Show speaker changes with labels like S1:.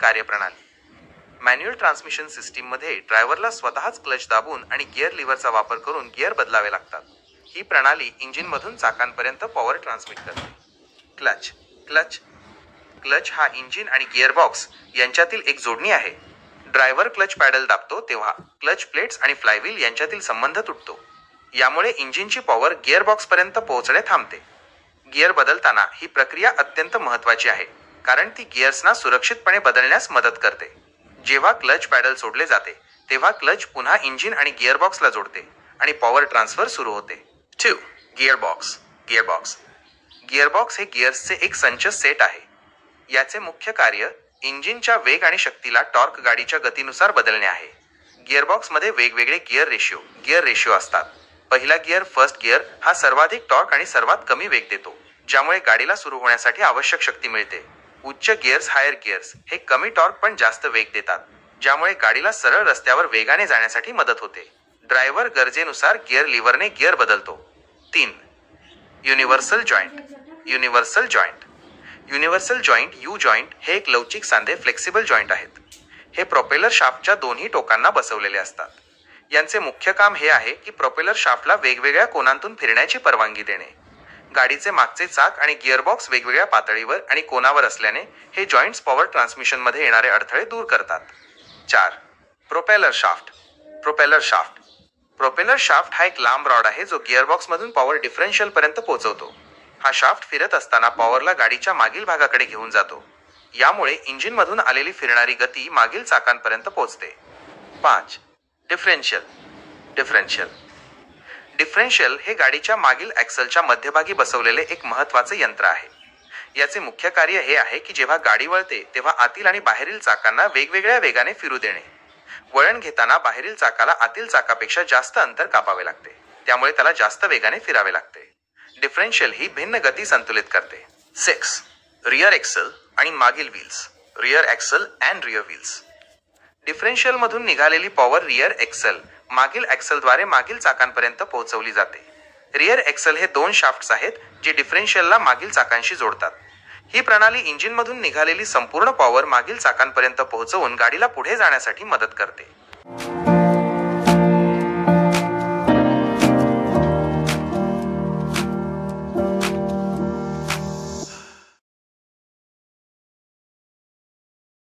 S1: कार्यप्रणाली. Manual transmission सिस्टीममध्ये ड्रायव्हरला स्वतःच क्लच दाबून आणि गिअर लिव्हरचा वापर करून गिअर बदलावे लागतात. ही प्रणाली इंजिनमधून चाकांपर्यंत पॉवर ट्रान्समिट करते. क्लच क्लच क्लच हा इंजिन आणि गिअरबॉक्स यांच्यातील एक जोडणी आहे. ड्रायव्हर क्लच पॅडल दाबतो तेव्हा क्लच प्लेट्स आणि फ्लायव्हील यांच्यातील संबंध तुटतो. यामुळे इंजिनची पॉवर गिअरबॉक्सपर्यंत पोहोचणे थांबते. गिअर बदलताना ही प्रक्रिया अत्यंत महत्त्वाची आहे, कारण ती गिअर्सना सुरक्षितपणे बदलण्यास मदत करते. जेव्हा क्लच पॅडल सोडले जाते तेव्हा क्लच पुन्हा इंजिन आणि गिअरबॉक्सला जोडते आणि पॉवर ट्रान्सफर सुरू होते. 2. गिअरबॉक्स गिअरबॉक्स गिअरबॉक्स हे गिअर्सचे एक संच सेट आहे. याचे मुख्य कार्य इंजिनच्या वेग आणि शक्तीला टॉर्क गाडीच्या गतीनुसार बदलणे आहे. गिअरबॉक्समध्ये वेगवेगळे गिअर रेशिओ असतात. पहिला गिअर फर्स्ट गिअर हा सर्वाधिक टॉर्क आणि सर्वात कमी वेग देतो, ज्यामुळे गाडीला सुरू होण्यासाठी आवश्यक शक्ती मिळते. उच्च गिअर्स हायर गिअर्स हे कमी टॉर्क पण जास्त वेग देतात, ज्यामुळे गाडीला सरळ रस्त्यावर वेगाने जाण्यासाठी मदत होते. ड्रायव्हर गरजेनुसार गिअर लिव्हरने गिअर बदलतो. 3. Universal joint universal joint universal joint you joint हे एक लवचिक सांधे फ्लेक्सिबल जॉईंट आहेत. हे प्रोपेलर शाफ्टच्या दोन्ही टोकांना बसवलेले असतात. यांचे मुख्य काम हे आहे की प्रोपेलर शाफ्टला वेगवेगळ्या कोनांतून फिरण्याची परवानगी देणे. गाडीचे मागचे चाक आणि गिअरबॉक्स वेगवेगळ्या पातळीवर आणि कोनावर असल्याने हे जॉईंट्स पॉवर ट्रान्समिशनमध्ये येणारे अडथळे दूर करतात. 4. Propeller shaft propeller shaft propeller shaft हा एक लांब रॉड आहे जो गिअरबॉक्समधून पॉवर डिफरन्शियलपर्यंत पोहोचवतो. हा शाफ्ट फिरत असताना पॉवरला गाडीच्या मागील भागाकडे घेऊन जातो. यामुळे इंजिनमधून आलेली फिरणारी गती मागील चाकांपर्यंत पोहोचते. 5. डिफरेन्शियल डिफरेन्शियल डिफरेन्शियल हे गाडीच्या मागील ॲक्सलच्या मध्यभागी बसवलेले एक महत्त्वाचे यंत्र आहे. याचे मुख्य कार्य हे आहे की जेव्हा गाडी वळते तेव्हा आतील आणि बाहेरील चाकांना वेगवेगळ्या वेगाने फिरू देणे. वळण घेताना बाहेरील चाकाला आतील चाकापेक्षा जास्त अंतर कापावे लागते, त्यामुळे त्याला जास्त वेगाने फिरावे लागते. डिफरेन्शियल ही भिन्न गती संतुलित करते. 6. रिअर एक्सल आणि मागील wheels rear axle and rear wheels डिफरेन्शियलमधून निघालेली पॉवर रिअर एक्सल मागील ॲक्सलद्वारे मागील चाकांपर्यंत पोहोचवली जाते. रिअर एक्सल हे 2 शाफ्ट्स आहेत जे डिफरेन्शियलला मागील चाकांशी जोडतात. ही प्रणाली इंजिनमधून निघालेली संपूर्ण पॉवर मागील चाकांपर्यंत पोहोचवून गाडीला पुढे जाण्यासाठी मदत करते.